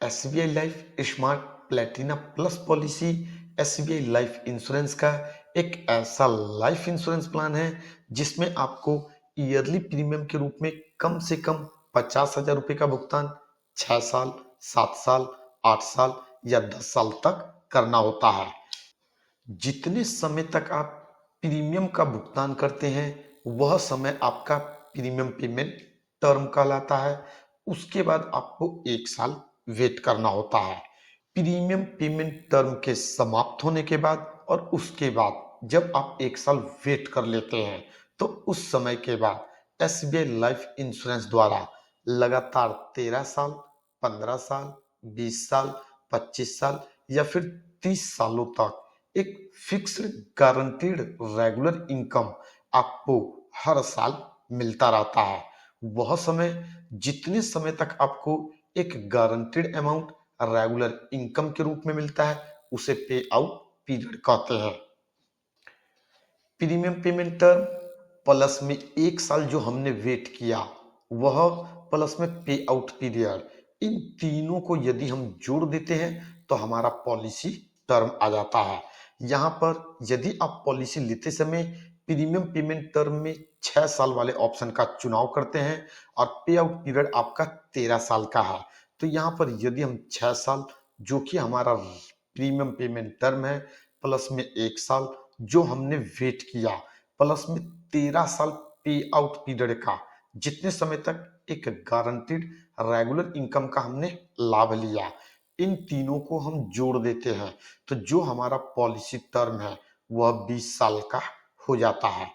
SBI life smart Platina plus policy SBI life insurance का एक ऐसा लाइफ इंश्योरेंस प्लान है जिसमें आपको ईयरली प्रीमियम के रूप में कम से कम 50,000 रुपये का भुगतान 6 साल, 7 साल, 8 साल या 10 साल तक करना होता है। जितने समय तक आप प्रीमियम का भुगतान करते हैं वह समय आपका प्रीमियम पेमेंट टर्म कहलाता है। उसके बाद आपको 1 साल वेट करना होता है। प्रीमियम पेमेंट टर्म के समाप्त होने के बाद और उसके बाद जब आप 1 साल वेट कर लेते हैं तो उस समय के बाद एसबीआई लाइफ इंश्योरेंस द्वारा लगातार 13 साल, 15 साल, 20 साल, 25 साल या फिर 30 सालों तक एक फिक्स्ड गारंटीड रेगुलर इनकम आपको हर साल मिलता रहता है। वह समय जितने समय तक आपको एक गारंटीड अमाउंट रेगुलर इनकम के रूप में मिलता है उसे पे आउट पीरियड कहते हैं। प्रीमियम पेमेंट टर्म प्लस में 1 साल जो हमने वेट किया वह प्लस में पे आउट पीरियड, इन तीनों को यदि हम जोड़ देते हैं तो हमारा पॉलिसी टर्म आ जाता है। यहाँ पर यदि आप पॉलिसी लेते समय प्रीमियम पेमेंट टर्म में 6 साल वाले ऑप्शन का चुनाव करते हैं और पे आउट पीरियड आपका 13 साल का है तो यहाँ पर यदि हम 6 साल जो कि हमारा प्रीमियम पेमेंट टर्म है प्लस में 1 साल जो हमने वेट किया प्लस में 13 साल पे आउट पीरियड का, जितने समय तक एक गारंटीड रेगुलर इनकम का हमने लाभ लिया, इन तीनों को हम जोड़ देते हैं तो जो हमारा पॉलिसी टर्म है वह 20 साल का हो जाता है।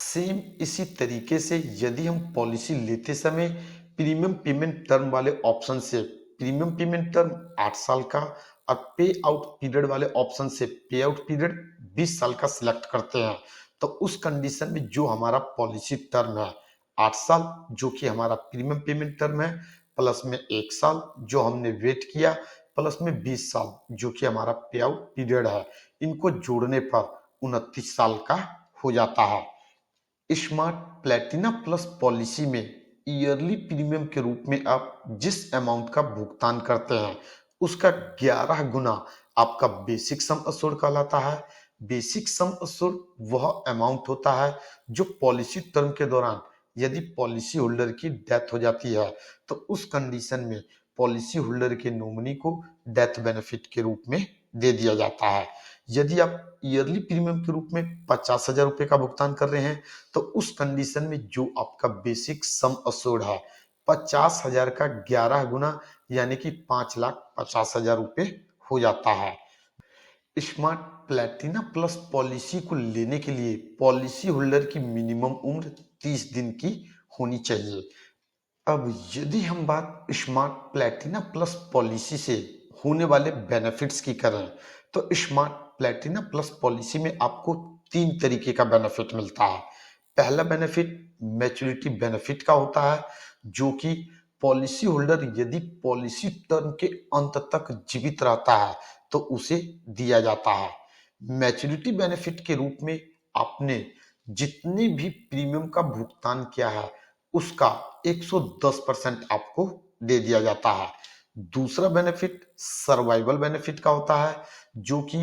सेम इसी तरीके से यदि हम पॉलिसी लेते समय प्रीमियम पेमेंट टर्म वाले ऑप्शन से प्रीमियम पेमेंट टर्म 8 साल का और पे आउट पीरियड वाले ऑप्शन से पे आउट पीरियड 20 साल का सिलेक्ट करते हैं तो उस कंडीशन में जो हमारा पॉलिसी टर्म है 8 साल जो कि हमारा प्रीमियम पेमेंट टर्म है प्लस में 1 साल जो हमने वेट किया प्लस में 20 साल जो कि हमारा पे आउट पीरियड है, इनको जोड़ने पर 29 साल का हो जाता है। स्मार्ट प्लेटिना प्लस पॉलिसी में ईयरली प्रीमियम के रूप में आप जिस अमाउंट का भुगतान करते हैं उसका 11 गुना आपका बेसिक सम अस्योर्ड कहलाता है। बेसिक सम अस्योर्ड वह अमाउंट होता है जो पॉलिसी टर्म के दौरान यदि पॉलिसी होल्डर की डेथ हो जाती है तो उस कंडीशन में पॉलिसी होल्डर के नॉमिनी को डेथ बेनिफिट के रूप में दे दिया जाता है। यदि आप ईयरली प्रीमियम के रूप में 50,000 रुपये का भुगतान कर रहे हैं तो उस कंडीशन में जो आपका बेसिक सम अस्योर्ड है 50,000 का 11 गुना यानी कि 5,50,000 रुपये हो जाता है। स्मार्ट प्लेटिना प्लस पॉलिसी को लेने के लिए पॉलिसी होल्डर की मिनिमम उम्र 30 दिन की होनी चाहिए। अब यदि हम बात स्मार्ट प्लेटिना प्लस पॉलिसी से होने वाले बेनिफिट्स की करें तो स्मार्ट प्लेटिना प्लस पॉलिसी में आपको 3 तरीके का बेनिफिट मिलता है। पहला बेनिफिट मैच्योरिटी बेनिफिट का होता है जो कि पॉलिसी होल्डर यदि पॉलिसी टर्म के अंत तक जीवित रहता है तो उसे दिया जाता है। मैच्योरिटी बेनिफिट के रूप में आपने जितने भी प्रीमियम का भुगतान किया है उसका 110% आपको दे दिया जाता है। दूसरा बेनिफिट सर्वाइवल बेनिफिट का होता है जो कि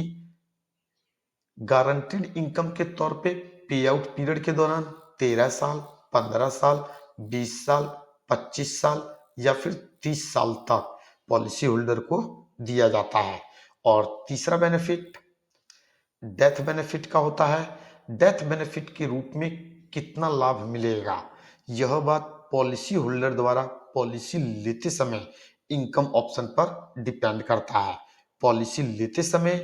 गारंटीड इनकम के तौर पे पे आउट पीरियड के दौरान 13 साल, 15 साल, 20 साल, 25 साल या फिर 30 साल तक पॉलिसी होल्डर को दिया जाता है। और तीसरा बेनिफिट डेथ बेनिफिट का होता है। डेथ बेनिफिट के रूप में कितना लाभ मिलेगा यह बात पॉलिसी होल्डर द्वारा पॉलिसी लेते समय इनकम ऑप्शन पर डिपेंड करता है। पॉलिसी लेते समय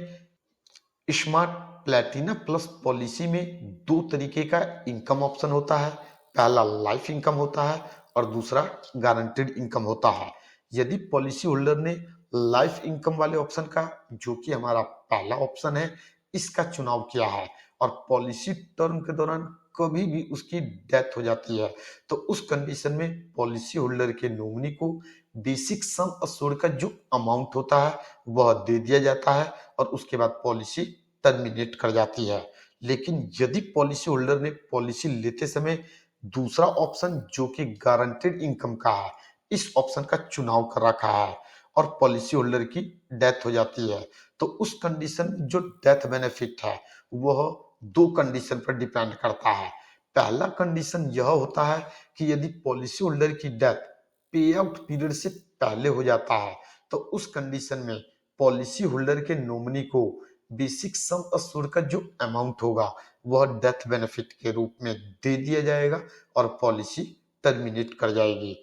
स्मार्ट प्लेटिना प्लस पॉलिसी में 2 तरीके का इनकम ऑप्शन होता है। पहला लाइफ इनकम होता है और दूसरा गारंटीड इनकम होता है। यदि पॉलिसी होल्डर ने लाइफ इनकम वाले ऑप्शन का जो कि हमारा पहला ऑप्शन है इसका चुनाव किया है और पॉलिसी टर्म के दौरान कभी भी उसकी डेथ हो जाती है तो उस कंडीशन में पॉलिसी होल्डर के नॉमिनी को बेसिक सम अस्योर्ड का जो अमाउंट होता है वह दे दिया जाता है और उसके बाद पॉलिसी टर्मिनेट कर जाती है। लेकिन यदि पॉलिसी होल्डर ने पॉलिसी लेते समय दूसरा ऑप्शन जो कि गारंटेड इनकम का है इस ऑप्शन का चुनाव कर रखा है और पॉलिसी होल्डर की डेथ हो जाती है, तो उस कंडीशन में जो डेथ बेनिफिट है वह दो कंडीशन पर डिपेंड करता है। पहला कंडीशन यह होता है कि यदि पॉलिसी होल्डर की डेथ पे आउट पीरियड से पहले हो जाता है, तो उस कंडीशन में पॉलिसी होल्डर के नॉमिनी को बेसिक सम अश्योर्ड का जो अमाउंट होगा वह डेथ बेनिफिट के रूप में दे दिया जाएगा और पॉलिसी टर्मिनेट कर जाएगी।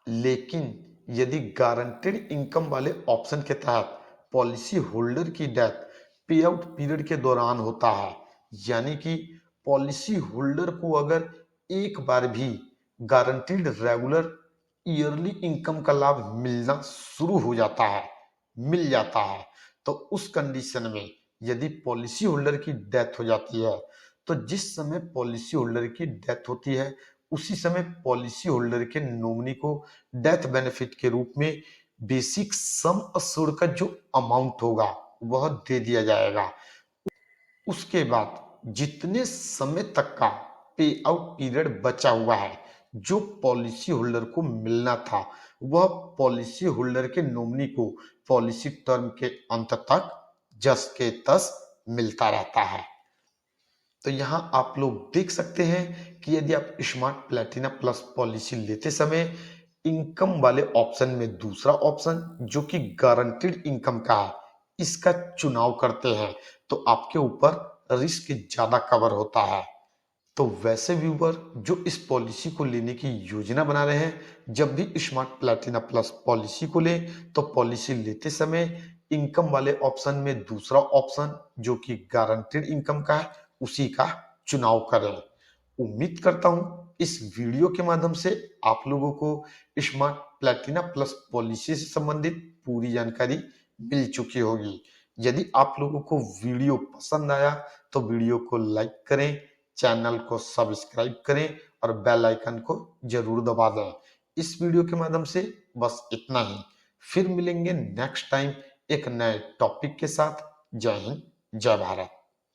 लेकिन यदि गारंटेड इनकम वाले ऑप्शन के तहत पॉलिसी होल्डर की डेथ पे आउट पीरियड के दौरान होता है, यानी कि पॉलिसी होल्डर को अगर एक बार भी गारंटीड रेगुलर ईयरली इनकम का लाभ मिलना शुरू हो जाता है, मिल जाता है, तो उस कंडीशन में यदि पॉलिसी होल्डर की डेथ हो जाती है, तो जिस समय पॉलिसी होल्डर की डेथ होती है उसी समय पॉलिसी होल्डर के नॉमिनी को डेथ बेनिफिट के रूप में बेसिक सम अश्योर्ड का जो अमाउंट होगा वह दे दिया जाएगा। उसके बाद जितने समय तक का पे आउट पीरियड बचा हुआ है जो पॉलिसी होल्डर को मिलना था, वह पॉलिसी होल्डर के नॉमिनी को पॉलिसी टर्म के अंत तक जस के तस मिलता रहता है। तो यहाँ आप लोग देख सकते हैं कि यदि आप स्मार्ट प्लेटिना प्लस पॉलिसी लेते समय इनकम वाले ऑप्शन में दूसरा ऑप्शन जो कि गारंटीड इनकम का है इसका चुनाव करते हैं, तो आपके ऊपर रिस्क ज्यादा कवर होता है। तो वैसे व्यूवर जो इस पॉलिसी को लेने की योजना बना रहे हैं, जब भी स्मार्ट प्लेटिना प्लस पॉलिसी को लें तो पॉलिसी लेते समय इनकम वाले ऑप्शन में दूसरा ऑप्शन जो कि गारंटेड इनकम का है उसी का चुनाव करें। उम्मीद करता हूं इस वीडियो के माध्यम से आप लोगों को स्मार्ट प्लेटिना प्लस पॉलिसी से संबंधित पूरी जानकारी मिल चुकी होगी। यदि आप लोगों को वीडियो पसंद आया तो वीडियो को लाइक करें, चैनल को सब्सक्राइब करें और बेल आइकन को जरूर दबा दें। इस वीडियो के माध्यम से बस इतना ही। फिर मिलेंगे नेक्स्ट टाइम एक नए टॉपिक के साथ। जय हिंद, जय भारत।